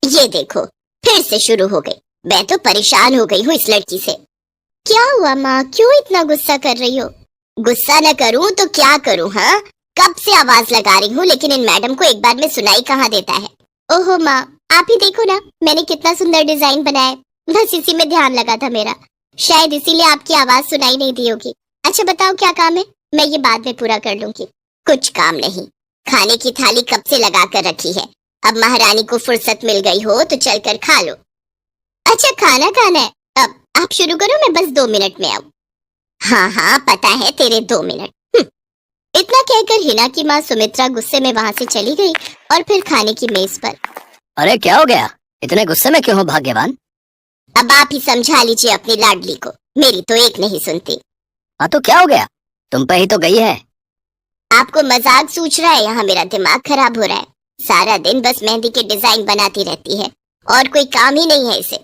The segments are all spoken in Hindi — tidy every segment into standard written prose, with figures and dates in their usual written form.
ये देखो, फिर से शुरू हो गई। मैं तो परेशान हो गई हूँ इस लड़की से। क्या हुआ माँ, क्यों इतना गुस्सा कर रही हो? गुस्सा न करूँ तो क्या करूँ? हाँ, कब से आवाज लगा रही हूँ, लेकिन इन मैडम को एक बार में सुनाई कहाँ देता है। ओहो माँ, आप ही देखो ना, मैंने कितना सुंदर डिजाइन बनाया है। बस इसी में ध्यान लगा था मेरा, शायद इसीलिए आपकी आवाज सुनाई नहीं दी होगी। अच्छा बताओ क्या काम है, मैं ये बाद में पूरा कर लूंगी। कुछ काम नहीं, खाने की थाली कब से लगा कर रखी है। अब महारानी को फुर्सत मिल गई हो तो चलकर खा लो। अच्छा खाना खाना है, अब आप शुरू करो, मैं बस 2 मिनट में आऊँ। हाँ हाँ पता है तेरे 2 मिनट। इतना कहकर हिना की माँ सुमित्रा गुस्से में वहाँ से चली गई और फिर खाने की मेज पर। अरे क्या हो गया, इतने गुस्से में क्यों हो भाग्यवान? अब आप ही समझा लीजिए अपनी लाडली को, मेरी तो एक नहीं सुनती। हाँ तो क्या हो गया, तुम पे ही तो गई है। आपको मजाक सूझ रहा है? यहाँ मेरा दिमाग खराब हो रहा है। सारा दिन बस मेहंदी के डिजाइन बनाती रहती है और कोई काम ही नहीं है इसे।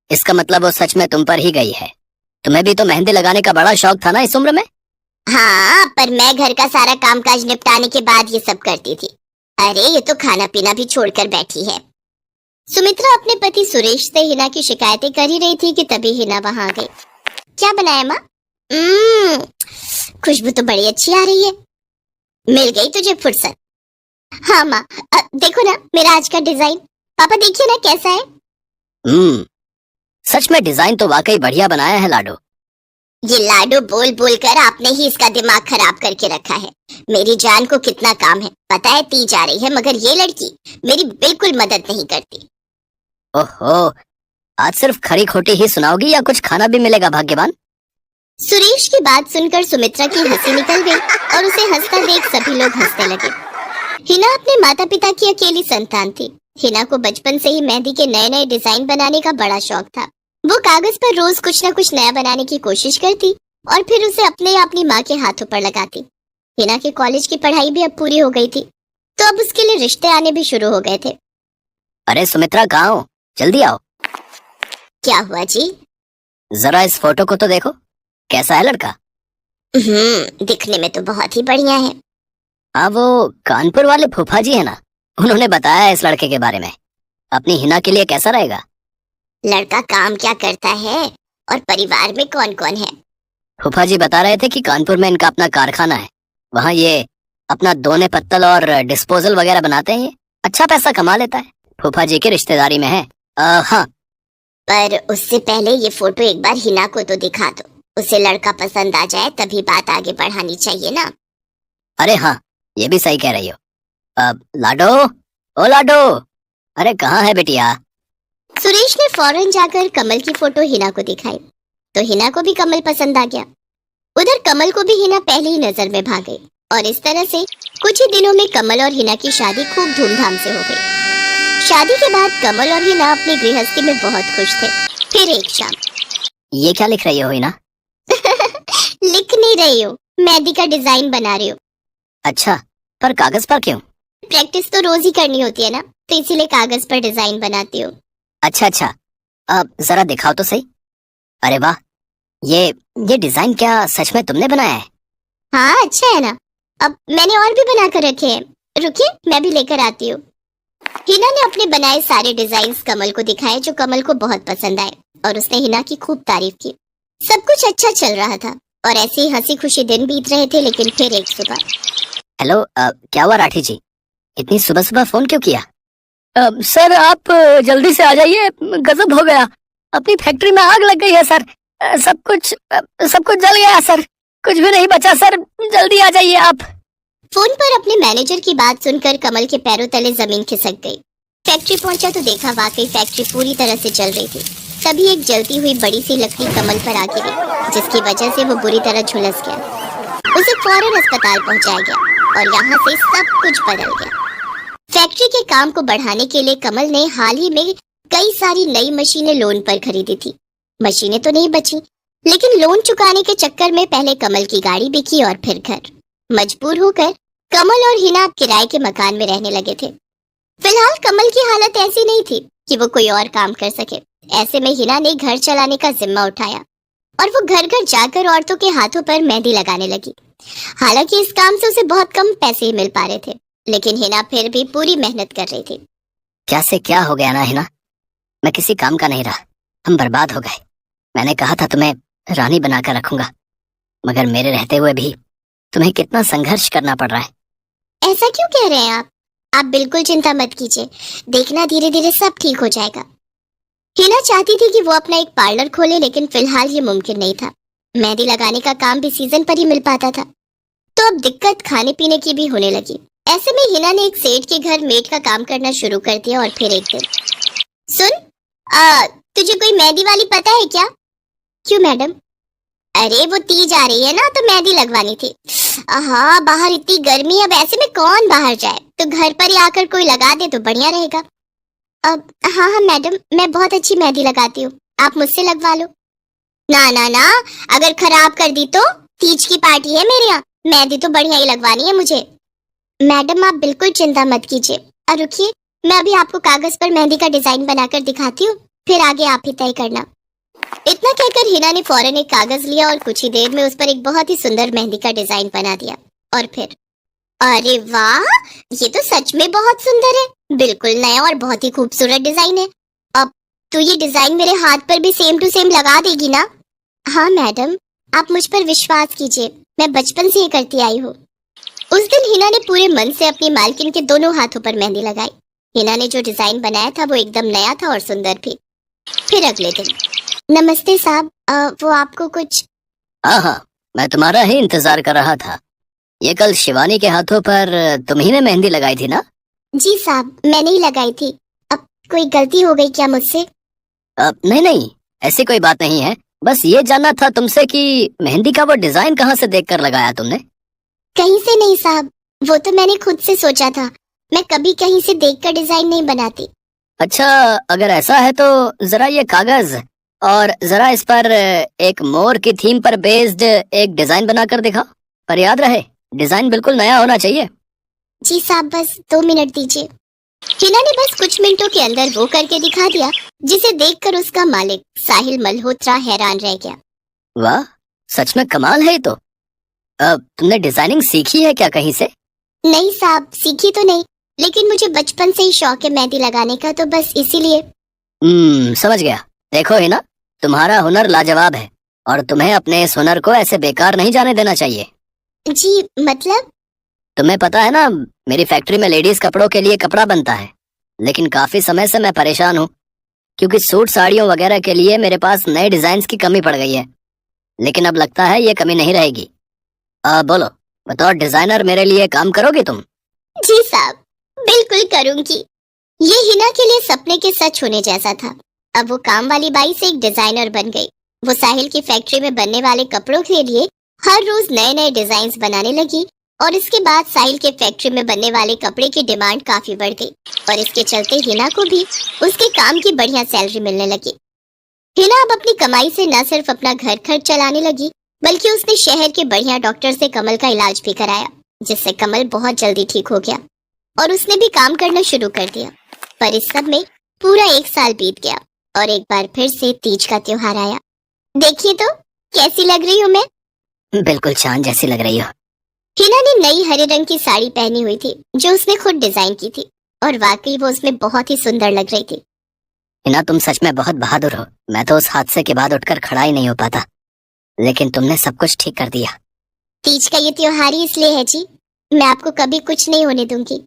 इसका मतलब वो सच में तुम पर ही गई है। तुम्हें भी तो मेहंदी लगाने का बड़ा शौक था ना इस उम्र में। हाँ, पर मैं घर का सारा कामकाज निपटाने के बाद ये सब करती थी। अरे ये तो खाना पीना भी छोड़कर बैठी है। सुमित्रा अपने पति सुरेश से हिना की शिकायतें कर ही रही थी कि तभी हिना वहां आ गई। क्या बनाया माँ? खुशबू तो बड़ी अच्छी आ रही है। मिल गई तुझे फुर्सत। हाँ माँ, देखो ना मेरा आज का डिजाइन। पापा देखिए ना कैसा है। सच में डिजाइन तो वाकई बढ़िया बनाया है लाडो। ये लाडो बोल बोल कर आपने ही इसका दिमाग खराब करके रखा है। मेरी जान को कितना काम है पता है, पी जा रही है, मगर ये लड़की मेरी बिल्कुल मदद नहीं करती। ओहो, आज सिर्फ खरी खोटी ही सुनाओगी या कुछ खाना भी मिलेगा भाग्यवान? सुरेश की बात सुनकर सुमित्रा की हंसी निकल गई और उसे हंसता देख सभी लोग हंसने लगे। हिना अपने माता पिता की अकेली संतान थी। हिना को बचपन से ही मेहंदी के नए नए डिजाइन बनाने का बड़ा शौक था। वो कागज पर रोज कुछ न कुछ नया बनाने की कोशिश करती और फिर उसे अपने या अपनी माँ के हाथों पर लगाती। हिना के कॉलेज की पढ़ाई भी अब पूरी हो गई थी, तो अब उसके लिए रिश्ते आने भी शुरू हो गए थे। अरे सुमित्रा कहाँ हो, जल्दी आओ। क्या हुआ जी? जरा इस फोटो को तो देखो, कैसा है लड़का? दिखने में तो बहुत ही बढ़िया है। हाँ, वो कानपुर वाले फूफा जी है ना, उन्होंने बताया है इस लड़के के बारे में। अपनी हिना के लिए कैसा रहेगा? लड़का काम क्या करता है और परिवार में कौन कौन है? फूफा जी बता रहे थे कि कानपुर में इनका अपना कारखाना है, वहाँ ये अपना दोने पत्तल और डिस्पोजल वगैरह बनाते हैं। ये अच्छा पैसा कमा लेता है, फूफा जी की रिश्तेदारी में है। हाँ, पर उससे पहले ये फोटो एक बार हिना को तो दिखा दो, उसे लड़का पसंद आ जाए तभी बात आगे बढ़ानी चाहिए ना। अरे हाँ, ये भी सही कह रही हो। लाडो, ओ लाडो, अरे कहाँ है बेटिया? सुरेश ने फौरन जाकर कमल की फोटो हिना को दिखाई, तो हिना को भी कमल पसंद आ गया। उधर कमल को भी हिना पहली ही नजर में भाग गई और इस तरह से कुछ ही दिनों में कमल और हिना की शादी खूब धूमधाम से हो गई। शादी के बाद कमल और हिना अपनी गृहस्थी में बहुत खुश थे। फिर एक शाम। ये क्या लिख रही हो हिना? लिख नहीं रही हूँ, मेहंदी का डिजाइन बना रही हूँ। अच्छा, पर कागज पर क्यों? प्रैक्टिस तो रोज ही करनी होती है ना, तो इसीलिए कागज पर डिजाइन बनाती हूँ। अच्छा, अब जरा दिखाओ तो सही। अरे वाह, ये डिजाइन क्या सच में तुमने बनाया है? हाँ अच्छा है ना, अब मैंने और भी बना कर रखे हैं, रुकिए मैं भी लेकर आती हूँ। हिना ने अपने बनाए सारे डिजाइन्स कमल को दिखाए, जो कमल को बहुत पसंद आए और उसने हिना की खूब तारीफ की। सब कुछ अच्छा चल रहा था और ऐसे ही हंसी खुशी दिन बीत रहे थे, लेकिन फिर एक सुबह। हेलो, क्या हुआ राठी जी, इतनी सुबह सुबह फोन क्यों किया? सर आप जल्दी से आ जाइए, गजब हो गया, अपनी फैक्ट्री में आग लग गई है सर। सब कुछ जल गया सर, कुछ भी नहीं बचा सर, जल्दी आ जाइए आप। फोन पर अपने मैनेजर की बात सुनकर कमल के पैरों तले जमीन खिसक गई। फैक्ट्री पहुंचा तो देखा वाकई फैक्ट्री पूरी तरह से जल रही थी। तभी एक जलती हुई बड़ी सी लकड़ी कमल पर आ गिरी, जिसकी वजह से वो बुरी तरह झुलस गया। उसे फौरन अस्पताल पहुंचाया गया और यहाँ से सब कुछ बदल गया। फैक्ट्री के काम को बढ़ाने के लिए कमल ने हाल ही में कई सारी नई मशीनें लोन पर खरीदी थी। मशीनें तो नहीं बची, लेकिन लोन चुकाने के चक्कर में पहले कमल की गाड़ी बिकी और फिर घर। मजबूर होकर कमल और हिना किराए के मकान में रहने लगे थे। फिलहाल कमल की हालत ऐसी नहीं थी कि वो कोई और काम कर सके। ऐसे में हिना ने घर चलाने का जिम्मा उठाया और वो घर घर जाकर औरतों के हाथों पर मेहंदी लगाने लगी। हालांकि इस काम से उसे बहुत कम पैसे ही मिल पा रहे थे, लेकिन हिना फिर भी पूरी मेहनत कर रही थी। क्या से क्या हो गया ना हिना, मैं किसी काम का नहीं रहा, हम बर्बाद हो गए। मैंने कहा था तुम्हें रानी बनाकर रखूंगा, मगर मेरे रहते हुए भी तुम्हें कितना संघर्ष करना पड़ रहा है। ऐसा क्यों कह रहे हैं आप बिल्कुल चिंता मत कीजिए, देखना धीरे धीरे सब ठीक हो जाएगा। हिना चाहती थी कि वो अपना एक पार्लर खोले, लेकिन फिलहाल ये मुमकिन नहीं था। मेहंदी लगाने का काम भी सीजन पर ही मिल पाता था, तो अब दिक्कत खाने पीने की भी होने लगी। ऐसे में हिना ने एक सेठ के घर मेड का काम करना शुरू कर दिया। और फिर एक दिन, सुन, तुझे कोई मेहंदी वाली पता है क्या? क्यों मैडम? अरे वो तीज आ रही है ना, तो मेहंदी लगवानी थी। हाँ, बाहर इतनी गर्मी है, अब ऐसे में कौन बाहर जाए, तो घर पर ही आकर कोई लगा दे तो बढ़िया रहेगा। अब हाँ मैडम, मैं बहुत अच्छी मेहंदी लगाती हूँ, आप मुझसे लगवा लो। ना ना ना, अगर खराब कर दी तो? तीज की पार्टी है मेरे यहाँ, मेहंदी तो बढ़िया ही लगवानी है मुझे। मैडम आप बिल्कुल चिंता मत कीजिए, और रुकिए, मैं अभी आपको कागज पर मेहंदी का डिजाइन बनाकर दिखाती हूँ, फिर आगे आप ही तय करना। इतना कहकर हिना ने फौरन एक कागज लिया और कुछ ही देर में उस पर एक बहुत ही सुंदर मेहंदी का डिजाइन बना दिया। और फिर, अरे वाह, ये तो सच में बहुत सुंदर है, बिल्कुल नया और बहुत ही खूबसूरत डिजाइन है। अब तो ये डिजाइन मेरे हाथ पर भी सेम टू सेम लगा देगी ना? हाँ मैडम, आप मुझ पर विश्वास कीजिए, मैं बचपन से ये करती आई हूँ। उस दिन हिना ने पूरे मन से अपनी मालकिन के दोनों हाथों पर मेहंदी लगाई। हिना ने जो डिजाइन बनाया था वो एकदम नया था और सुंदर भी। फिर अगले दिन, नमस्ते साहब, वो आपको कुछ? हाँ, मैं तुम्हारा ही इंतजार कर रहा था। ये कल शिवानी के हाथों पर तुम्ही ने मेहंदी लगाई थी ना? जी साहब, मैंने ही लगाई थी। अब कोई गलती हो गई क्या मुझसे? नहीं नहीं, ऐसी कोई बात नहीं है, बस ये जानना था तुमसे कि मेहंदी का वो डिजाइन कहाँ से देखकर लगाया तुमने? कहीं से नहीं साहब, वो तो मैंने खुद से सोचा था, मैं कभी कहीं से देखकर डिजाइन नहीं बनाती। अच्छा, अगर ऐसा है तो जरा ये कागज और जरा इस पर एक मोर की थीम पर बेस्ड एक डिजाइन बनाकर दिखाओ, पर याद रहे डिजाइन बिल्कुल नया होना चाहिए। जी साहब, बस 2 मिनट दीजिए। हिना ने बस कुछ मिनटों के अंदर वो करके दिखा दिया, जिसे देखकर उसका मालिक साहिल मल्होत्रा हैरान रह गया। वाह, सच में कमाल है ये तो। अब तुमने डिजाइनिंग सीखी है क्या कहीं से? नहीं साहब, सीखी तो नहीं, लेकिन मुझे बचपन से ही शौक है मेहंदी लगाने का, तो बस इसीलिए। समझ गया। देखो है ना, तुम्हारा हुनर लाजवाब है और तुम्हें अपने इस हुनर को ऐसे बेकार नहीं जाने देना चाहिए। जी मतलब? तुम्हें पता है ना, मेरी फैक्ट्री में लेडीज कपड़ों के लिए कपड़ा बनता है, लेकिन काफी समय से मैं परेशान हूँ, क्योंकि सूट साड़ियों वगैरह के लिए मेरे पास नए डिजाइन की कमी पड़ गई है। लेकिन अब लगता है ये कमी नहीं रहेगी। बोलो, बतौर डिजाइनर मेरे लिए काम करोगी तुम? जी साहब, बिल्कुल करूंगी। ये हिना के लिए सपने के सच होने जैसा था। अब वो काम वाली बाई से एक डिजाइनर बन गई। वो साहिल की फैक्ट्री में बनने वाले कपड़ों के लिए हर रोज नए नए डिजाइन बनाने लगी, और इसके बाद साहिल के फैक्ट्री में बनने वाले कपड़े की डिमांड काफी बढ़ गई, और इसके चलते हिना को भी उसके काम की बढ़िया सैलरी मिलने लगी। हिना अब अपनी कमाई से न सिर्फ अपना घर खर्च चलाने लगी, बल्कि उसने शहर के बढ़िया डॉक्टर से कमल का इलाज भी कराया, जिससे कमल बहुत जल्दी ठीक हो गया और उसने भी काम करना शुरू कर दिया। पर इस सब में पूरा 1 साल बीत गया और एक बार फिर से तीज का त्योहार आया। देखिए तो कैसी लग रही हूँ मैं? बिल्कुल चांद जैसी लग रही हो। हिना ने नई हरे रंग की साड़ी पहनी हुई थी, जो उसने खुद डिजाइन की थी, और वाकई वो उसमें बहुत ही सुंदर लग रही थी। हिना, तुम सच में बहुत बहादुर हो। मैं तो उस हादसे के बाद उठकर खड़ा ही नहीं हो पाता, लेकिन तुमने सब कुछ ठीक कर दिया। तीज का ये त्योहार ही इसलिए है जी, मैं आपको कभी कुछ नहीं होने दूंगी।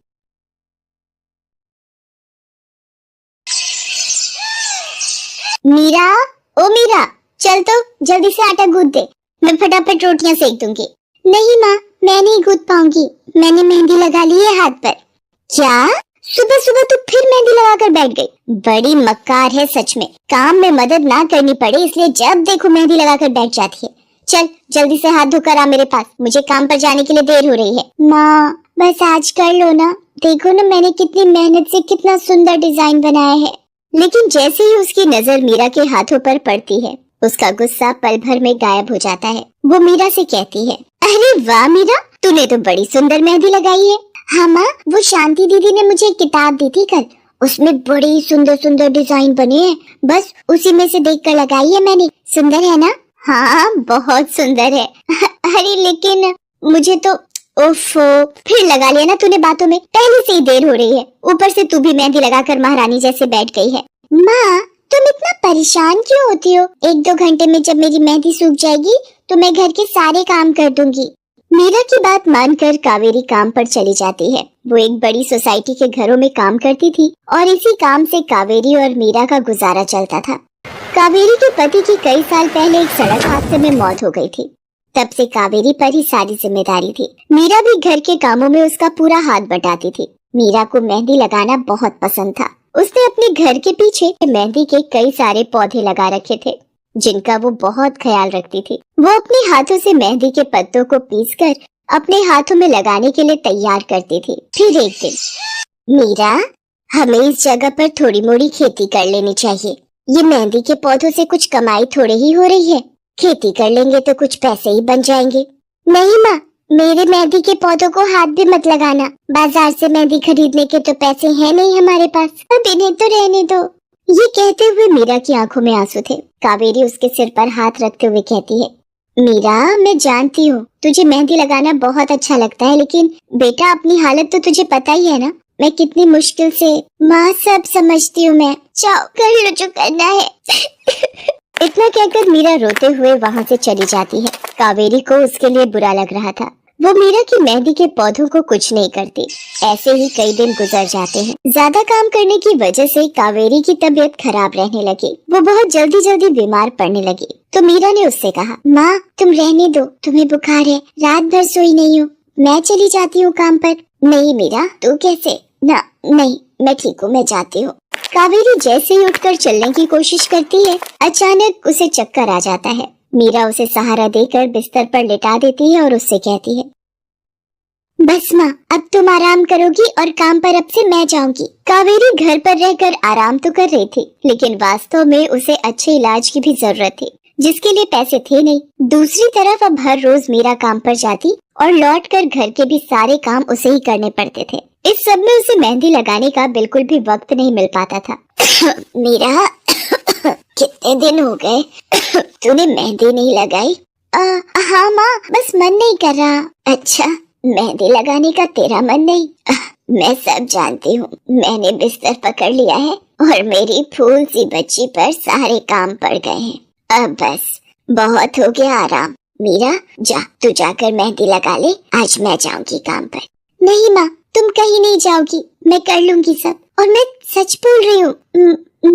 मीरा, ओ मीरा, चल तो जल्दी से आटा गूंथ दे, मैं फटाफट रोटियां सेक दूंगी। नहीं माँ, मैं नहीं गूंथ पाऊंगी, मैंने मेहंदी लगा ली है हाथ पर। क्या? सुबह सुबह तू फिर मेहंदी लगाकर बैठ गई? बड़ी मक्कार है सच में, काम में मदद ना करनी पड़े इसलिए जब देखो मेहंदी लगाकर बैठ जाती है। चल जल्दी से हाथ धोकर आ मेरे पास, मुझे काम पर जाने के लिए देर हो रही है। माँ बस आज कर लो ना, देखो ना मैंने कितनी मेहनत से कितना सुंदर डिजाइन बनाया है। लेकिन जैसे ही उसकी नजर मीरा के हाथों पर पड़ती है, उसका गुस्सा पल भर में गायब हो जाता है। वो मीरा से कहती है, अरे वाह मीरा, तूने तो बड़ी सुंदर मेहंदी लगाई है। हाँ माँ, वो शांति दीदी ने मुझे एक किताब दी थी कल, उसमें बड़ी सुंदर सुंदर डिजाइन बने हैं, बस उसी में से देखकर लगाई है मैंने। सुंदर है ना? हाँ बहुत सुंदर है। अरे लेकिन मुझे तो ओफो, फिर लगा लिया ना तूने बातों में, पहले से ही देर हो रही है, ऊपर से तू भी मेहंदी लगाकर महारानी जैसे बैठ गई है। माँ, तुम इतना परेशान क्यों होती हो? 1-2 घंटे में जब मेरी मेहंदी सूख जाएगी तो मैं घर के सारे काम कर दूंगी। मीरा की बात मानकर कावेरी काम पर चली जाती है। वो एक बड़ी सोसाइटी के घरों में काम करती थी और इसी काम से कावेरी और मीरा का गुजारा चलता था। कावेरी के पति की कई साल पहले एक सड़क हादसे में मौत हो गई थी। तब से कावेरी पर ही सारी जिम्मेदारी थी। मीरा भी घर के कामों में उसका पूरा हाथ बटाती थी। मीरा को मेहंदी लगाना बहुत पसंद था। उसने अपने घर के पीछे मेहंदी के कई सारे पौधे लगा रखे थे, जिनका वो बहुत ख्याल रखती थी। वो अपने हाथों से मेहंदी के पत्तों को पीसकर अपने हाथों में लगाने के लिए तैयार करती थी। फिर एक दिन, मीरा, हमें इस जगह पर थोड़ी मोड़ी खेती कर लेनी चाहिए। ये मेहंदी के पौधों से कुछ कमाई थोड़ी ही हो रही है, खेती कर लेंगे तो कुछ पैसे ही बन जाएंगे। नहीं माँ, मेरे मेहंदी के पौधों को हाथ भी मत लगाना। बाजार से मेहंदी खरीदने के तो पैसे हैं नहीं हमारे पास, अब इन्हें तो रहने दो। ये कहते हुए मीरा की आंखों में आंसू थे। कावेरी उसके सिर पर हाथ रखते हुए कहती है, मीरा, मैं जानती हूँ तुझे मेहंदी लगाना बहुत अच्छा लगता है, लेकिन बेटा अपनी हालत तो तुझे पता ही है ना, मैं कितनी मुश्किल से। माँ, सब समझती हूँ मैं, जाओ कर लो जो करना है। इतना कहकर मीरा रोते हुए वहाँ से चली जाती है। कावेरी को उसके लिए बुरा लग रहा था। वो मीरा की मेहंदी के पौधों को कुछ नहीं करती। ऐसे ही कई दिन गुजर जाते हैं। ज्यादा काम करने की वजह से कावेरी की तबीयत खराब रहने लगी। वो बहुत जल्दी जल्दी बीमार पड़ने लगी। तो मीरा ने उससे कहा, माँ, तुम रहने दो, तुम्हें बुखार है, रात भर सोई नहीं हो, मैं चली जाती हूँ काम पर। नहीं मीरा, तू कैसे? ना, नहीं, मैं ठीक हूँ, मैं जाती हूँ। कावेरी जैसे ही उठकर चलने की कोशिश करती है, अचानक उसे चक्कर आ जाता है। मीरा उसे सहारा देकर बिस्तर पर लिटा देती है और उससे कहती है, बस माँ, अब तुम आराम करोगी और काम पर अब से मैं जाऊंगी। कावेरी घर पर रहकर आराम तो कर रही थी, लेकिन वास्तव में उसे अच्छे इलाज की भी जरूरत थी, जिसके लिए पैसे थे नहीं। दूसरी तरफ अब हर रोज मीरा काम पर जाती और लौटकर घर के भी सारे काम उसे ही करने पड़ते थे। इस सब में उसे मेहंदी लगाने का बिल्कुल भी वक्त नहीं मिल पाता था। मीरा, कितने दिन हो गए तूने मेहंदी नहीं लगाई? हाँ माँ, बस मन नहीं कर रहा। अच्छा, मेहंदी लगाने का तेरा मन नहीं? मैं सब जानती हूँ। मैंने बिस्तर पकड़ लिया है और मेरी फूल सी बच्ची पर सारे काम पड़ गए हैं। अब बस बहुत हो गया आराम। मीरा, जा, तू जाकर मेहंदी लगा ले, आज मैं जाऊंगी काम पर। नहीं माँ, तुम कहीं नहीं जाओगी, मैं कर लूंगी सब, और मैं सच बोल रही हूँ,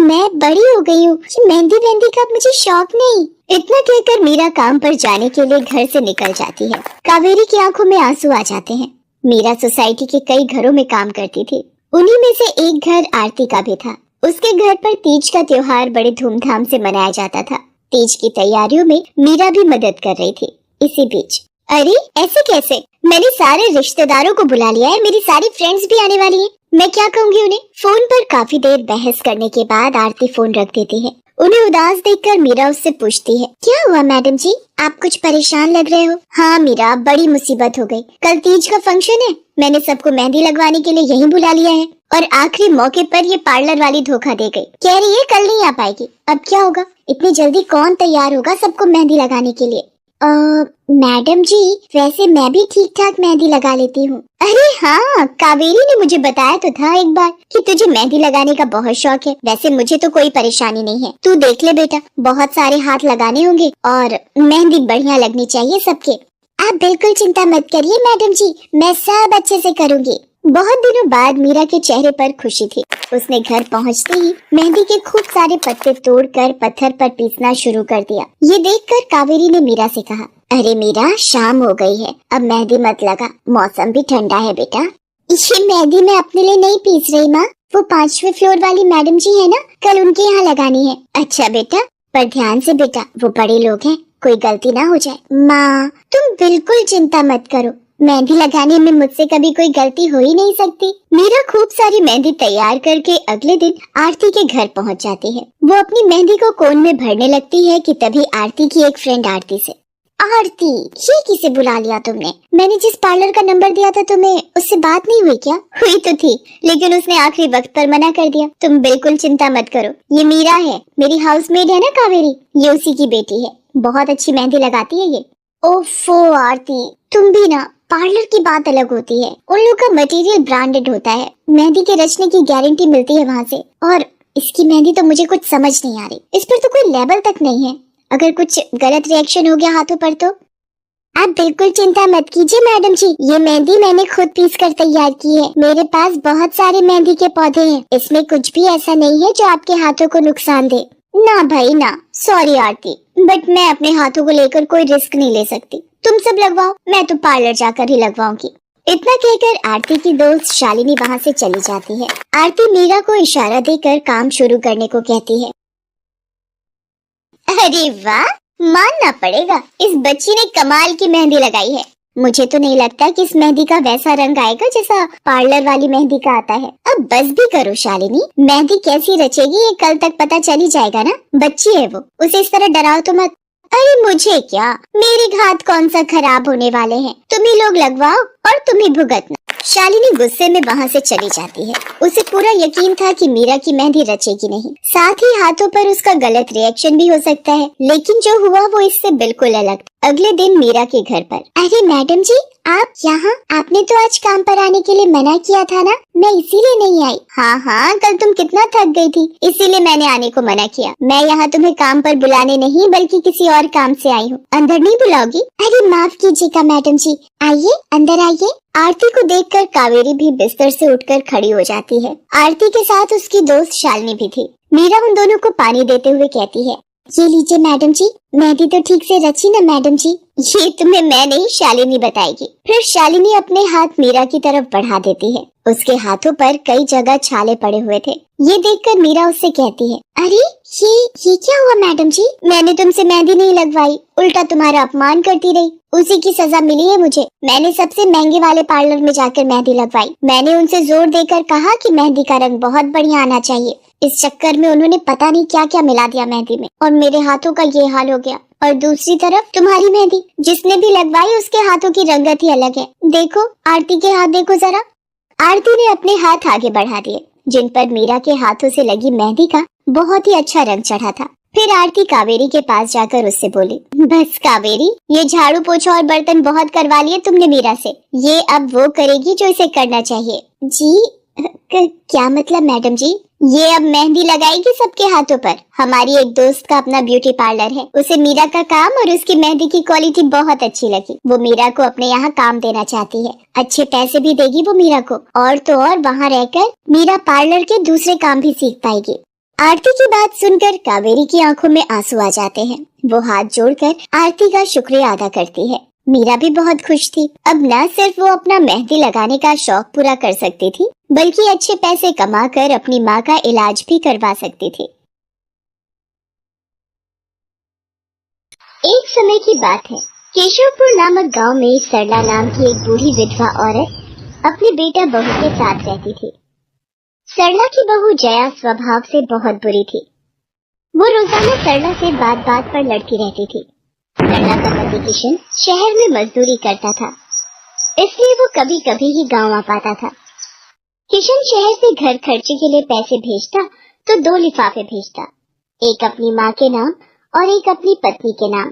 मैं बड़ी हो गई हूँ, मेहंदी वेहंदी का मुझे शौक नहीं। इतना कहकर मीरा काम पर जाने के लिए घर से निकल जाती है। कावेरी की आंखों में आंसू आ जाते हैं। मीरा सोसाइटी के कई घरों में काम करती थी। उन्हीं में से एक घर आरती का भी था। उसके घर पर तीज का त्योहार बड़े धूमधाम से मनाया जाता था। तीज की तैयारियों में मीरा भी मदद कर रही थी। इसी बीच, अरे ऐसे कैसे? मैंने सारे रिश्तेदारों को बुला लिया है, मेरी सारी फ्रेंड्स भी आने वाली हैं। मैं क्या कहूँगी उन्हें? फोन पर काफी देर बहस करने के बाद आरती फोन रख देती है। उन्हें उदास देखकर मीरा उससे पूछती है, क्या हुआ मैडम जी, आप कुछ परेशान लग रहे हो? हाँ मीरा, बड़ी मुसीबत हो गई। कल तीज का फंक्शन है, मैंने सबको मेहंदी लगवाने के लिए यहीं बुला लिया है, और आखिरी मौके पर ये पार्लर वाली धोखा दे गई। कह रही है कल नहीं आ पाएगी। अब क्या होगा? इतनी जल्दी कौन तैयार होगा सबको मेहंदी लगाने के लिए? मैडम जी, वैसे मैं भी ठीक ठाक मेहंदी लगा लेती हूँ। अरे हाँ, कावेरी ने मुझे बताया तो था एक बार कि तुझे मेहंदी लगाने का बहुत शौक है। वैसे मुझे तो कोई परेशानी नहीं है, तू देख ले बेटा, बहुत सारे हाथ लगाने होंगे और मेहंदी बढ़िया लगनी चाहिए सबके। आप बिल्कुल चिंता मत करिए मैडम जी, मैं सब अच्छे से करूँगी। बहुत दिनों बाद मीरा के चेहरे पर खुशी थी। उसने घर पहुंचते ही मेहंदी के खूब सारे पत्ते तोड़कर पत्थर पर पीसना शुरू कर दिया। ये देखकर कावेरी ने मीरा से कहा, अरे मीरा, शाम हो गई है, अब मेहंदी मत लगा, मौसम भी ठंडा है बेटा। ये मेहंदी मैं अपने लिए नहीं पीस रही माँ, वो 5वें फ्लोर वाली मैडम जी है ना, कल उनके यहाँ लगानी है। अच्छा बेटा, पर ध्यान से बेटा, वो बड़े लोग हैं, कोई गलती ना हो जाए। माँ, तुम बिल्कुल चिंता मत करो, मेहंदी लगाने में मुझसे कभी कोई गलती हो ही नहीं सकती। मीरा खूब सारी मेहंदी तैयार करके अगले दिन आरती के घर पहुंच जाती है। वो अपनी मेहंदी को कोन में भरने लगती है कि तभी आरती की एक फ्रेंड आरती से, आरती, ये किसे बुला लिया तुमने? मैंने जिस पार्लर का नंबर दिया था तुम्हें, उससे बात नहीं हुई क्या? हुई तो थी, लेकिन उसने आखिरी वक्त पर मना कर दिया। तुम बिल्कुल चिंता मत करो, ये मीरा है, मेरी हाउसमेड है ना कावेरी, ये उसी की बेटी है, बहुत अच्छी मेहंदी लगाती है ये। ओफो आरती, तुम भी ना, पार्लर की बात अलग होती है, उन लोग का मटेरियल ब्रांडेड होता है, मेहंदी के रचने की गारंटी मिलती है वहाँ से। और इसकी मेहंदी तो मुझे कुछ समझ नहीं आ रही, इस पर तो कोई लेबल तक नहीं है। अगर कुछ गलत रिएक्शन हो गया हाथों पर तो? आप बिल्कुल चिंता मत कीजिए मैडम जी, ये मेहंदी मैंने खुद पीस कर तैयार की है। मेरे पास बहुत सारे मेहंदी के पौधे हैं, इसमें कुछ भी ऐसा नहीं है जो आपके हाथों को नुकसान दे। ना भाई ना, सॉरी आरती, बट मैं अपने हाथों को लेकर कोई रिस्क नहीं ले सकती। तुम सब लगवाओ, मैं तो पार्लर जाकर ही लगवाऊंगी। इतना कहकर आरती की दोस्त शालिनी वहाँ से चली जाती है। आरती मीरा को इशारा देकर काम शुरू करने को कहती है। अरे वाह, मानना पड़ेगा, इस बच्ची ने कमाल की मेहंदी लगाई है। मुझे तो नहीं लगता कि इस मेहंदी का वैसा रंग आएगा जैसा पार्लर वाली मेहंदी का आता है। अब बस भी करो शालिनी, मेहंदी कैसी रचेगी ये कल तक पता चल ही जाएगा ना। बच्ची है वो, उसे इस तरह डराओ तो मत। अरे मुझे क्या, मेरे हाथ कौन सा खराब होने वाले हैं, तुम ही लोग लगवाओ और तुम ही भुगतना। शालिनी गुस्से में वहाँ से चली जाती है। उसे पूरा यकीन था कि मीरा की मेहंदी रचेगी नहीं, साथ ही हाथों पर उसका गलत रिएक्शन भी हो सकता है। लेकिन जो हुआ वो इससे बिल्कुल अलग। अगले दिन मीरा के घर पर। अरे मैडम जी, आप यहाँ? आपने तो आज काम पर आने के लिए मना किया था ना, मैं इसीलिए नहीं आई। हाँ, कल तुम कितना थक गई थी, इसीलिए मैंने आने को मना किया। मैं यहाँ तुम्हें काम पर बुलाने नहीं बल्कि किसी और काम से आई हूँ। अंदर नहीं बुलाओगी? अरे माफ कीजिएगा मैडम जी, आइए अंदर आइए। आरती को देखकर कावेरी भी बिस्तर से उठकर खड़ी हो जाती है। आरती के साथ उसकी दोस्त शालिनी भी थी। मीरा उन दोनों को पानी देते हुए कहती है, ये लीजिए मैडम जी, मेहंदी तो ठीक से रची ना मैडम जी? ये तुम्हें मैं नहीं शालिनी बताएगी। फिर शालिनी अपने हाथ मीरा की तरफ बढ़ा देती है। उसके हाथों पर कई जगह छाले पड़े हुए थे। ये देखकर मीरा उससे कहती है, अरे ये क्या हुआ मैडम जी? मैंने तुमसे मेहंदी नहीं लगवाई, उल्टा तुम्हारा अपमान करती रही। उसी की सजा मिली है मुझे। मैंने सबसे महंगे वाले पार्लर में जाकर मेहंदी लगवाई। मैंने उनसे जोर देकर कहा कि मेहंदी का रंग बहुत बढ़िया आना चाहिए। इस चक्कर में उन्होंने पता नहीं क्या क्या मिला दिया मेहंदी में, और मेरे हाथों का ये हाल हो गया। और दूसरी तरफ तुम्हारी मेहंदी, जिसने भी लगवाई उसके हाथों की रंगत ही अलग है। देखो आरती के हाथ देखो जरा। आरती ने अपने हाथ आगे बढ़ा दिए, जिन पर मीरा के हाथों से लगी मेहंदी का बहुत ही अच्छा रंग चढ़ा था। फिर आरती कावेरी के पास जाकर उससे बोली, बस कावेरी, ये झाड़ू पोछा और बर्तन बहुत करवा लिए तुमने मीरा से। ये अब वो करेगी जो इसे करना चाहिए। जी क्या मतलब मैडम जी? ये अब मेहंदी लगाएगी सबके हाथों पर। हमारी एक दोस्त का अपना ब्यूटी पार्लर है, उसे मीरा का काम और उसकी मेहंदी की क्वालिटी बहुत अच्छी लगी। वो मीरा को अपने यहाँ काम देना चाहती है। अच्छे पैसे भी देगी वो मीरा को, और तो और वहाँ रहकर मीरा पार्लर के दूसरे काम भी सीख पाएगी। आरती की बात सुनकर कावेरी की आंखों में आंसू आ जाते हैं। वो हाथ जोड़कर आरती का शुक्रिया अदा करती है। मीरा भी बहुत खुश थी। अब न सिर्फ वो अपना मेहंदी लगाने का शौक पूरा कर सकती थी, बल्कि अच्छे पैसे कमाकर अपनी माँ का इलाज भी करवा सकती थी। एक समय की बात है, केशवपुर नामक गांव में सरला नाम की एक बूढ़ी विधवा औरत अपने बेटा बहू के साथ रहती थी। सरला की बहू जया स्वभाव से बहुत बुरी थी। वो रोजाना सरला से बात बात पर लड़ती रहती थी। सरला का पति किशन शहर में मजदूरी करता था, इसलिए वो कभी कभी ही गांव आ पाता था। किशन शहर से घर खर्चे के लिए पैसे भेजता तो 2 लिफाफे भेजता, एक अपनी माँ के नाम और एक अपनी पत्नी के नाम।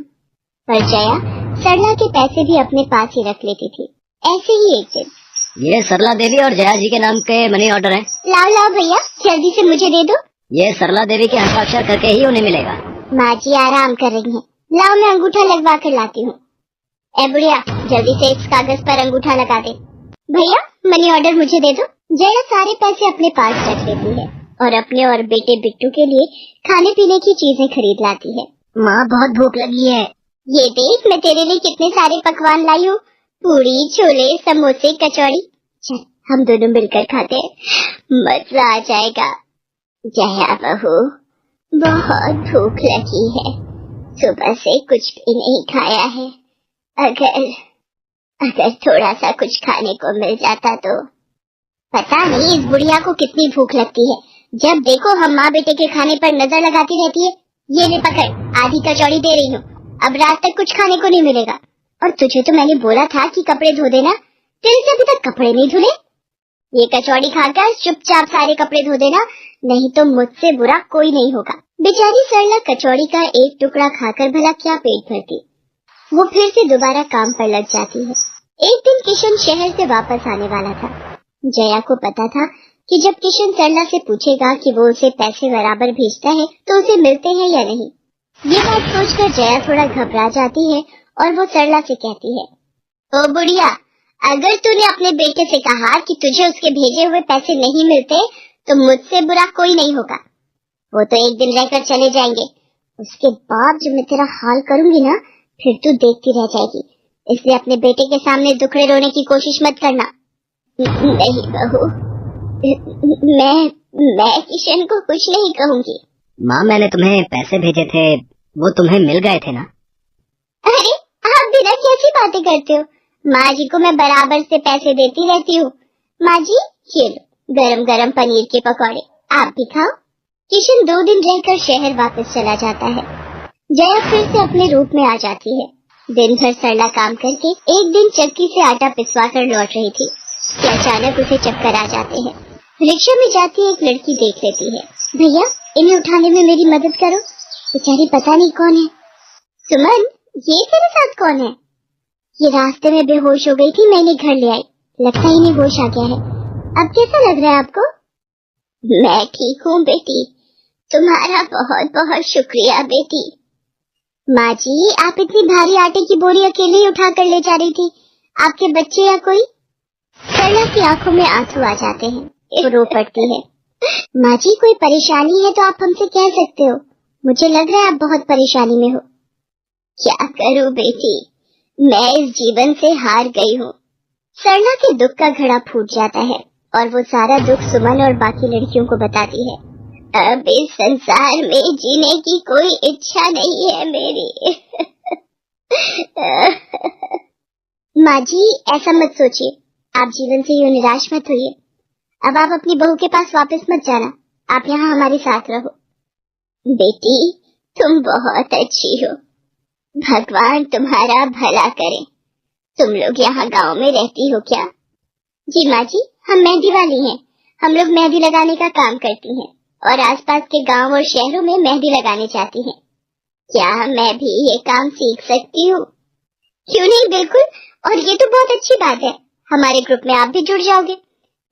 पर जया सरला के पैसे भी अपने पास ही रख लेती थी। ऐसे ही एक दिन, ये सरला देवी और जया जी के नाम के मनी ऑर्डर है। लाओ भैया, जल्दी से मुझे दे दो। ये सरला देवी के हस्ताक्षर करके ही उन्हें मिलेगा। माँ जी आराम कर रही हैं, लाओ मैं अंगूठा लगवा कर लाती हूँ। ए बुढ़िया, जल्दी से इस कागज पर अंगूठा लगा दे। भैया मनी ऑर्डर मुझे दे दो। जया सारे पैसे अपने पास रख लेती है और अपने और बेटे बिट्टू के लिए खाने पीने की चीजें खरीद लाती है। माँ बहुत भूख लगी है। ये देख, मैं तेरे लिए कितने सारे पकवान लाई हूँ, पूरी, छोले, समोसे, कचौड़ी। चल हम दोनों मिलकर खाते हैं, मजा आ जाएगा। जया बहू, बहुत भूख लगी है, सुबह से कुछ भी नहीं खाया है। अगर थोड़ा सा कुछ खाने को मिल जाता तो। पता नहीं इस बुढ़िया को कितनी भूख लगती है, जब देखो हम माँ बेटे के खाने पर नजर लगाती रहती है। ये ले पकड़, आधी कचौड़ी दे रही हूँ, अब रात तक कुछ खाने को नहीं मिलेगा। और तुझे तो मैंने बोला था कि कपड़े धो देना, तेरे से अभी तक कपड़े नहीं धुले। ये कचौड़ी खाकर चुपचाप सारे कपड़े धो देना, नहीं तो मुझसे बुरा कोई नहीं होगा। बेचारी सरला कचौड़ी का एक टुकड़ा खाकर भला क्या पेट भरती। वो फिर से दोबारा काम पर लग जाती है। एक दिन किशन शहर से वापस आने वाला था। जया को पता था कि जब किशन सरला से पूछेगा कि वो उसे पैसे बराबर भेजता है तो उसे मिलते हैं या नहीं। ये बात सोचकर जया थोड़ा घबरा जाती है और वो सरला से कहती है, ओ बुढ़िया, अगर तूने अपने बेटे से कहा कि तुझे उसके भेजे हुए पैसे नहीं मिलते तो मुझसे बुरा कोई नहीं होगा। वो तो एक दिन रहकर चले जाएंगे, उसके बाद जब मैं तेरा हाल करूंगी ना फिर तू देखती रह जाएगी। इसलिए अपने बेटे के सामने दुखड़े रोने की कोशिश मत करना। नहीं बहू, मैं किशन को कुछ नहीं कहूंगी। माँ, मैंने तुम्हें पैसे भेजे थे, वो तुम्हें मिल गए थे ना? अरे आप बिना कैसी बातें करते हो? माँ जी को मैं बराबर से पैसे देती रहती हूँ। माँ जी, ये लो गरम गरम पनीर के पकौड़े, आप भी खाओ। किशन 2 दिन रहकर शहर वापस चला जाता है। जया फिर से अपने रूप में आ जाती है। दिन भर सरला काम करके एक दिन चक्की से आटा पिसवा कर लौट रही थी कि अचानक उसे चक्कर आ जाते हैं। रिक्शा में जाती एक लड़की देख लेती है। भैया, इन्हें उठाने में मेरी मदद करो, बेचारी पता नहीं कौन है। सुमन, ये तेरे साथ कौन है? ये रास्ते में बेहोश हो गई थी, मैंने घर ले आई, लगता है इन्हें होश आ गया है। अब कैसा लग रहा है आपको? मैं ठीक हूँ बेटी, तुम्हारा बहुत बहुत शुक्रिया बेटी। माँ जी, आप इतनी भारी आटे की बोरी अकेले ही उठा कर ले जा रही थी, आपके बच्चे या कोई? सरला की आंखों में आंसू आ जाते हैं, रो पड़ती है। माँ जी, कोई परेशानी है तो आप हमसे कह सकते हो, मुझे लग रहा है आप बहुत परेशानी में हो। क्या करूँ बेटी, मैं इस जीवन से हार गई हूँ। सरला के दुख का घड़ा फूट जाता है और वो सारा दुख सुमन और बाकी लड़कियों को बताती है। अब इस संसार में जीने की कोई इच्छा नहीं है मेरी। माँ जी, ऐसा मत सोचिए, आप जीवन से यूं निराश मत होइए। अब आप अपनी बहू के पास वापस मत जाना, आप यहाँ हमारे साथ रहो। बेटी, तुम बहुत अच्छी हो, भगवान तुम्हारा भला करे। तुम लोग यहाँ गांव में रहती हो क्या? जी माँ जी, हम मेहंदी वाली हैं। हम लोग मेहंदी लगाने का काम करती हैं और आसपास के गांव और शहरों में मेहंदी लगाने जाती हैं। क्या मैं भी ये काम सीख सकती हूँ? क्यों नहीं, बिल्कुल, और ये तो बहुत अच्छी बात है। हमारे ग्रुप में आप भी जुड़ जाओगे,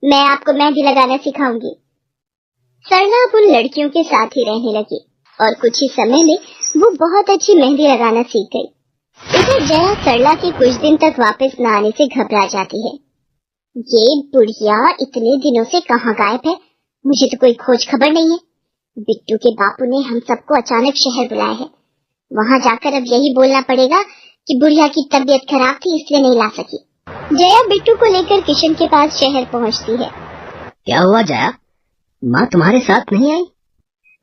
मैं आपको मेहंदी लगाना सिखाऊंगी। सरला अब उन लड़कियों के साथ ही रहने लगी और कुछ ही समय में वो बहुत अच्छी मेहंदी लगाना सीख गई। इधर जया सरला के कुछ दिन तक वापस न आने से घबरा जाती है। ये बुढ़िया इतने दिनों से कहाँ गायब है, मुझे तो कोई खोज खबर नहीं है। बिट्टू के बापू ने हम सबको अचानक शहर बुलाया है, वहाँ जाकर अब यही बोलना पड़ेगा कि बुढ़िया की तबीयत खराब थी इसलिए नहीं ला सकी। जया बिट्टू को लेकर किशन के पास शहर पहुँचती है। क्या हुआ जया, माँ तुम्हारे साथ नहीं आई?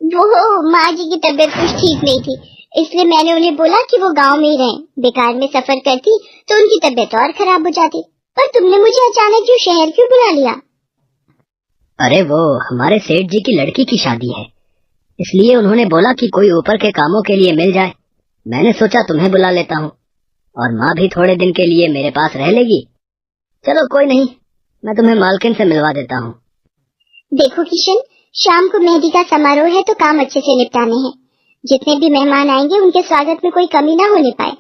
वो माँ जी की तबीयत कुछ ठीक नहीं थी, इसलिए मैंने उन्हें बोला कि वो गांव में ही रहें। बेकार में सफर करती तो उनकी तबीयत और खराब हो जाती। पर तुमने मुझे अचानक क्यों शहर क्यों बुला लिया? अरे वो हमारे सेठ जी की लड़की की शादी है, इसलिए उन्होंने बोला कि कोई ऊपर के कामों के लिए मिल जाए। मैंने सोचा तुम्हें बुला लेता हूँ, और माँ भी थोड़े दिन के लिए मेरे पास रह लेगी। चलो कोई नहीं, मैं तुम्हें मालकिन से मिलवा देता हूँ। देखो किशन, शाम को मेहंदी का समारोह है तो काम अच्छे से निपटाने हैं। जितने भी मेहमान आएंगे उनके स्वागत में कोई कमी ना होने पाए।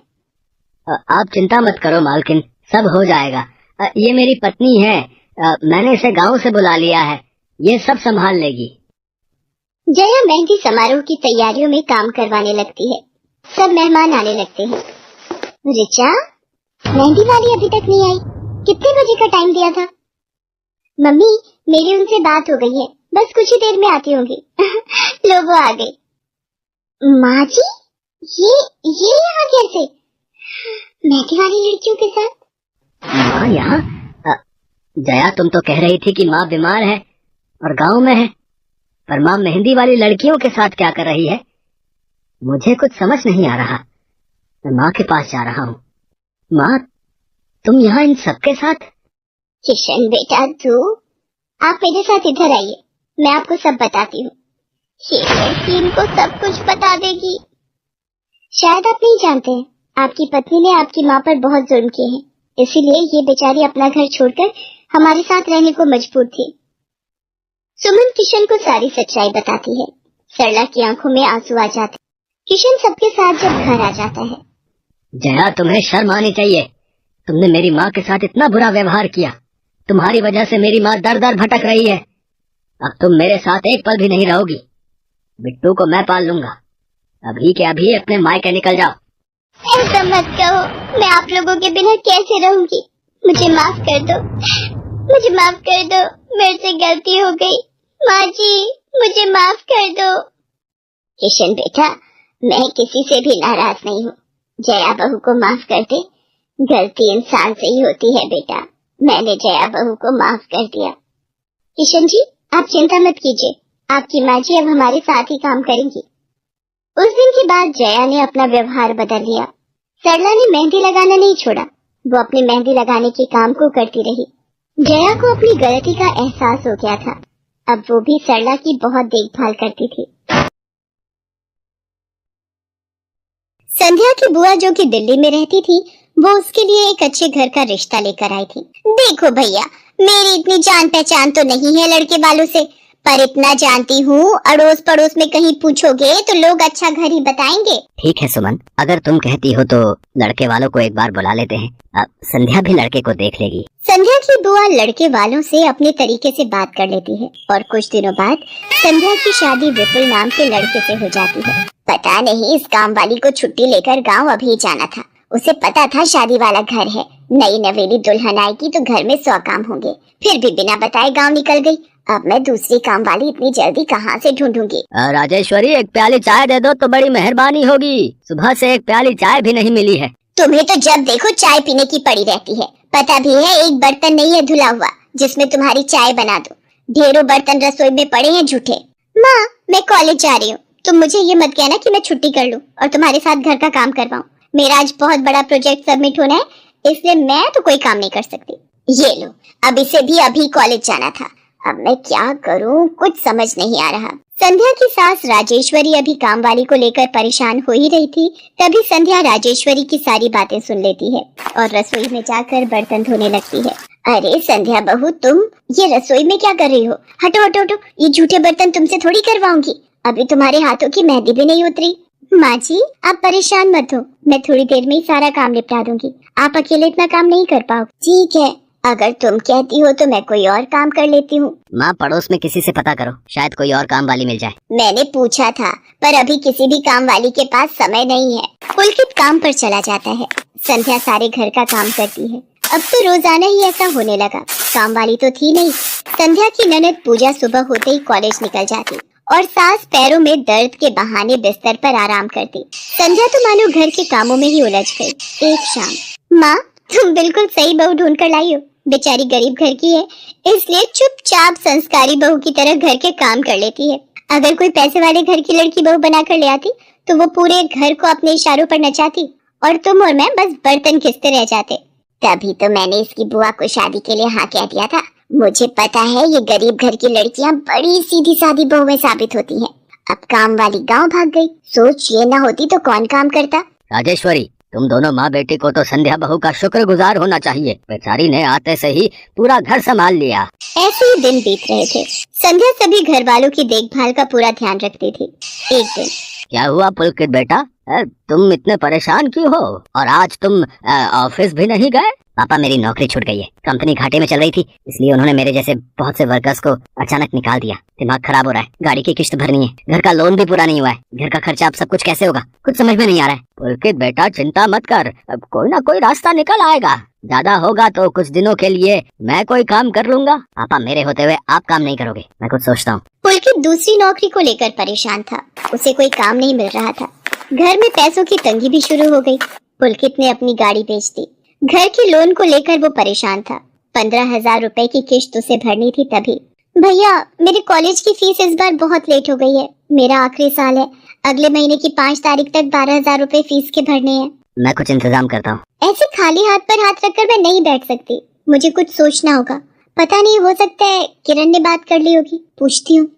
आप चिंता मत करो मालकिन, सब हो जाएगा। ये मेरी पत्नी है, मैंने इसे गांव से बुला लिया है, ये सब संभाल लेगी। जया मेहंदी समारोह की तैयारियों में काम करवाने लगती है। सब मेहमान आने लगते हैं। रिचा, मेहंदी वाली अभी तक नहीं आई, कितने बजे का टाइम दिया था? मम्मी, मेरी उनसे बात हो गई है, बस कुछ ही देर में आती होंगी। लो वो आ गई। माँ जी, ये यहाँ कैसे? मेहंदी वाली लड़कियों के साथ? माँ यहाँ? जया, तुम तो कह रही थी कि माँ बीमार है और गांव में है, पर माँ मेहंदी वाली लड़कियों के साथ क्या कर रही है? मुझे कुछ समझ नहीं आ रहा। मैं माँ के पास जा रहा हूँ। माँ, तुम यहाँ इन सबके साथ? किशन बेटा, आप मेरे साथ इधर आइए, मैं आपको सब बताती हूँ। ये लड़की इनको सब कुछ बता देगी। शायद आप नहीं जानते हैं, आपकी पत्नी ने आपकी माँ पर बहुत जुल्म किए हैं, इसीलिए ये बेचारी अपना घर छोड़कर हमारे साथ रहने को मजबूर थी। सुमन किशन को सारी सच्चाई बताती है। सरला की आंखों में आंसू आ जाते। किशन सबके साथ जब घर आ जाता है। जया, तुम्हें शर्म आनी चाहिए। तुमने मेरी माँ के साथ इतना बुरा व्यवहार किया। तुम्हारी वजह से मेरी माँ दर दर भटक रही है। अब तुम मेरे साथ एक पल भी नहीं रहोगी। बिट्टू को मैं पाल लूंगा। अभी के अभी अपने मायके निकल जाओ। ऐसा मत कहो, मैं आप लोगों के बिना कैसे रहूंगी। मुझे माफ कर दो, मुझे माफ कर दो, मेरे से गलती हो गई। माँ जी, मुझे माफ कर दो। किशन बेटा, मैं किसी से भी नाराज नहीं हूँ। जया बहू को माफ कर दे। गलती इंसान से ही होती है बेटा। मैंने जया बहू को माफ कर दिया। किशन जी, आप चिंता मत कीजिए, आपकी माँ जी अब हमारे साथ ही काम करेंगी। उस दिन के बाद जया ने अपना व्यवहार बदल लिया। सरला ने मेहंदी लगाना नहीं छोड़ा, वो अपनी मेहंदी लगाने के काम को करती रही। जया को अपनी गलती का एहसास हो गया था। अब वो भी सरला की बहुत देखभाल करती थी। संध्या की बुआ जो कि दिल्ली में रहती थी, वो उसके लिए एक अच्छे घर का रिश्ता लेकर आई थी। देखो भैया, मेरी इतनी जान पहचान तो नहीं है लड़के वालों से, पर इतना जानती हूँ, अड़ोस पड़ोस में कहीं पूछोगे तो लोग अच्छा घर ही बताएंगे। ठीक है सुमन, अगर तुम कहती हो तो लड़के वालों को एक बार बुला लेते हैं। अब संध्या भी लड़के को देख लेगी। संध्या की बुआ लड़के वालों से अपने तरीके से बात कर लेती है और कुछ दिनों बाद संध्या की शादी विपुल नाम के लड़के से हो जाती है। पता नहीं इस काम वाली को छुट्टी लेकर गाँव अभी जाना था। उसे पता था शादी वाला घर है, नई नवेली दुल्हन आएगी तो घर में 100 काम होंगे, फिर भी बिना बताए गाँव निकल गई। अब मैं दूसरी काम वाली इतनी जल्दी कहाँ से ढूंढूंगी। राजेश्वरी, एक प्याली चाय दे दो तो बड़ी मेहरबानी होगी। सुबह से एक प्याली चाय भी नहीं मिली है। तुम्हें तो जब देखो चाय पीने की पड़ी रहती है। पता भी है एक बर्तन नहीं है धुला हुआ जिसमें तुम्हारी चाय बना दो। ढेरों बर्तन रसोई में पड़े हैं झूठे। माँ, मैं कॉलेज जा रही हूँ, तुम मुझे ये मत कहना कि मैं छुट्टी कर लूँ और तुम्हारे साथ घर का काम करवाऊँ। मेरा आज बहुत बड़ा प्रोजेक्ट सबमिट होना है, इसलिए मैं तो कोई काम नहीं कर सकती। ये लो, अब इसे भी अभी कॉलेज जाना था। अब मैं क्या करूं, कुछ समझ नहीं आ रहा। संध्या की सास राजेश्वरी अभी काम वाली को लेकर परेशान हो ही रही थी, तभी संध्या राजेश्वरी की सारी बातें सुन लेती है और रसोई में जाकर बर्तन धोने लगती है। अरे संध्या बहू, तुम ये रसोई में क्या कर रही हो? हटो हटो हटो, ये झूठे बर्तन तुमसे थोड़ी करवाऊंगी। अभी तुम्हारे हाथों की मेहंदी भी नहीं उतरी। माँ जी, आप परेशान मत हो, मैं थोड़ी देर में ही सारा काम निपटा दूंगी। आप अकेले इतना काम नहीं कर पाओ। ठीक है, अगर तुम कहती हो तो मैं कोई और काम कर लेती हूँ। माँ, पड़ोस में किसी से पता करो, शायद कोई और काम वाली मिल जाए। मैंने पूछा था, पर अभी किसी भी काम वाली के पास समय नहीं है। पुलकित काम पर चला जाता है, संध्या सारे घर का काम करती है। अब तो रोजाना ही ऐसा होने लगा। काम वाली तो थी नहीं। संध्या की ननद पूजा सुबह होते ही कॉलेज निकल जाती और सास पैरों में दर्द के बहाने बिस्तर पर आराम करती। संध्या तो मानो घर के कामों में ही उलझ गई। एक शाम, माँ, तुम बिल्कुल सही बहू ढूंढ कर लाई हो। बेचारी गरीब घर की है, इसलिए चुपचाप संस्कारी बहू की तरह घर के काम कर लेती है। अगर कोई पैसे वाले घर की लड़की बहू बनाकर ले आती तो वो पूरे घर को अपने इशारों पर नचाती और तुम और मैं बस बर्तन घिसते रह जाते। तभी तो मैंने इसकी बुआ को शादी के लिए हाँ कह दिया था। मुझे पता है ये गरीब घर की लड़कियां बड़ी सीधी सादी बहुएं साबित होती हैं। अब काम वाली गांव भाग गई। सोच ये ना होती तो कौन काम करता। राजेश्वरी, तुम दोनों माँ बेटी को तो संध्या बहू का शुक्रगुजार होना चाहिए। बेचारी ने आते से ही पूरा घर संभाल लिया। ऐसे ही दिन बीत रहे थे। संध्या सभी घर वालों की देखभाल का पूरा ध्यान रखती थी। एक दिन, क्या हुआ पुलकित बेटा, तुम इतने परेशान क्यों हो? और आज तुम ऑफिस भी नहीं गए? पापा, मेरी नौकरी छूट गई है। कंपनी घाटे में चल रही थी, इसलिए उन्होंने मेरे जैसे बहुत से वर्कर्स को अचानक निकाल दिया। दिमाग खराब हो रहा है, गाड़ी की किस्त भरनी है, घर का लोन भी पूरा नहीं हुआ है, घर का खर्चा, अब सब कुछ कैसे होगा, कुछ समझ में नहीं आ रहा है। पुलकित बेटा, चिंता मत कर, अब कोई ना कोई रास्ता निकल आएगा। ज्यादा होगा तो कुछ दिनों के लिए मैं कोई काम कर लूंगा। पापा, मेरे होते हुए आप काम नहीं करोगे, मैं कुछ सोचता हूँ। पुलकित दूसरी नौकरी को लेकर परेशान था। उसे कोई काम नहीं मिल रहा था। घर में पैसों की तंगी भी शुरू हो गई। पुलकित ने अपनी गाड़ी बेच दी। घर के लोन को लेकर वो परेशान था। 15,000 रुपए की किश्त उसे भरनी थी। तभी, भैया, मेरे कॉलेज की फीस इस बार बहुत लेट हो गई है। मेरा आखिरी साल है, अगले महीने की 5 तारीख तक 12,000 रुपए फीस के भरने हैं। मैं कुछ इंतजाम करता हूँ। ऐसे खाली हाथ पर हाथ रखकर मैं नहीं बैठ सकती, मुझे कुछ सोचना होगा। पता नहीं, हो सकता है किरण ने बात कर ली होगी, पूछती हूँ।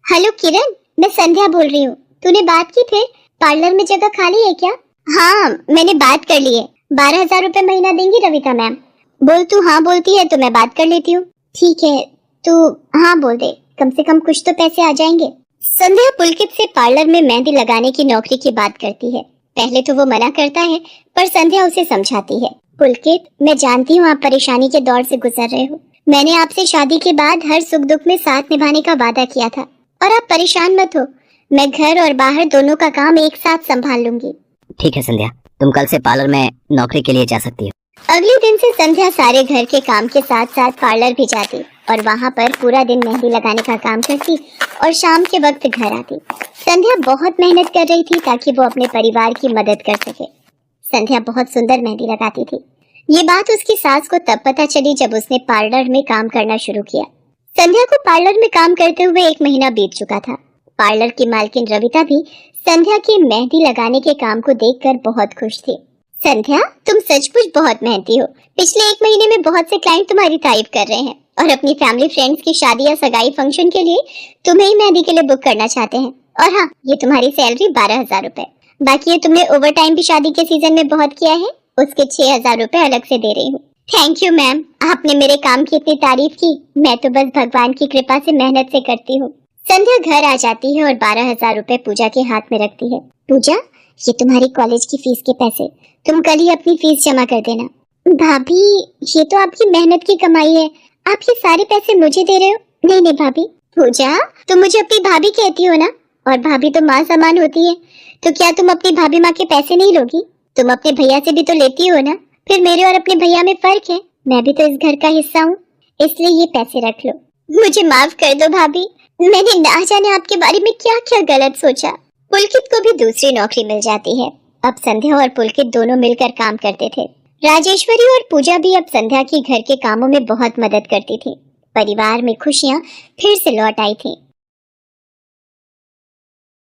हेलो किरण, मैं संध्या बोल रही हूँ। तूने बात की फिर? पार्लर में जगह खाली है क्या? हाँ, मैंने बात कर ली है। 12,000 रुपए महीना देंगी रविता मैम। बोल, तू हाँ बोलती है तो मैं बात कर लेती हूँ। ठीक है, तू हाँ बोल दे, कम से कम कुछ तो पैसे आ जाएंगे। संध्या पुलकित से पार्लर में मेहंदी लगाने की नौकरी की बात करती है। पहले तो वो मना करता है, पर संध्या उसे समझाती है। पुलकित, मैं जानती हूँ आप परेशानी के दौर से गुजर रहे हो। मैंने आपसे शादी के बाद हर सुख दुख में साथ निभाने का वादा किया था, और आप परेशान मत हो। मैं घर और बाहर दोनों का काम एक साथ संभाल लूंगी। ठीक है संध्या, तुम कल से पार्लर में नौकरी के लिए जा सकती हो। अगले दिन से संध्या सारे घर के काम के साथ साथ पार्लर भी जाती और वहाँ पर पूरा दिन मेहंदी लगाने का काम करती और शाम के वक्त घर आती। संध्या बहुत मेहनत कर रही थी ताकि वो अपने परिवार की मदद कर सके। संध्या बहुत सुंदर मेहंदी लगाती थी। ये बात उसकी सास को तब पता चली जब उसने पार्लर में काम करना शुरू किया। संध्या को पार्लर में काम करते हुए 1 महीना बीत चुका था। पार्लर की मालकिन रविता भी संध्या की मेहंदी लगाने के काम को देखकर बहुत खुश थी। संध्या, तुम सचमुच बहुत मेहनती हो। पिछले 1 महीने में बहुत से क्लाइंट तुम्हारी तारीफ कर रहे हैं और अपनी फैमिली फ्रेंड्स की शादी या सगाई फंक्शन के लिए तुम्हें ही मेहंदी के लिए बुक करना चाहते हैं। और हाँ, ये तुम्हारी सैलरी 12,000 रुपए। बाकी ये तुमने ओवर टाइम भी शादी के सीजन में बहुत किया है, उसके 6,000 रुपए अलग से दे रही हूँ। थैंक यू मैम, आपने मेरे काम की इतनी तारीफ की। मैं तो बस भगवान की कृपा से मेहनत से करती हूँ। संध्या घर आ जाती है और 12,000 रुपए पूजा के हाथ में रखती है। पूजा, ये तुम्हारी कॉलेज की फीस के पैसे, तुम कल ही अपनी फीस जमा कर देना। भाभी, ये तो आपकी मेहनत की कमाई है, आप ये सारे पैसे मुझे दे रहे हो? नहीं नहीं भाभी। पूजा, तुम मुझे अपनी भाभी कहती हो ना, और भाभी तो माँ समान होती है, तो क्या तुम अपनी भाभी माँ के पैसे नहीं लोगी? तुम अपने भैया से भी तो लेती हो ना। फिर मेरे और अपने भैया में फर्क है, मैं भी तो इस घर का हिस्सा हूँ, इसलिए ये पैसे रख लो। मुझे माफ कर दो भाभी, मैंने ना जाने आपके बारे में क्या क्या गलत सोचा। पुलकित को भी दूसरी नौकरी मिल जाती है। अब संध्या और पुलकित दोनों मिलकर काम करते थे। राजेश्वरी और पूजा भी अब संध्या की घर के कामों में बहुत मदद करती थी। परिवार में खुशियां फिर से लौट आई थी।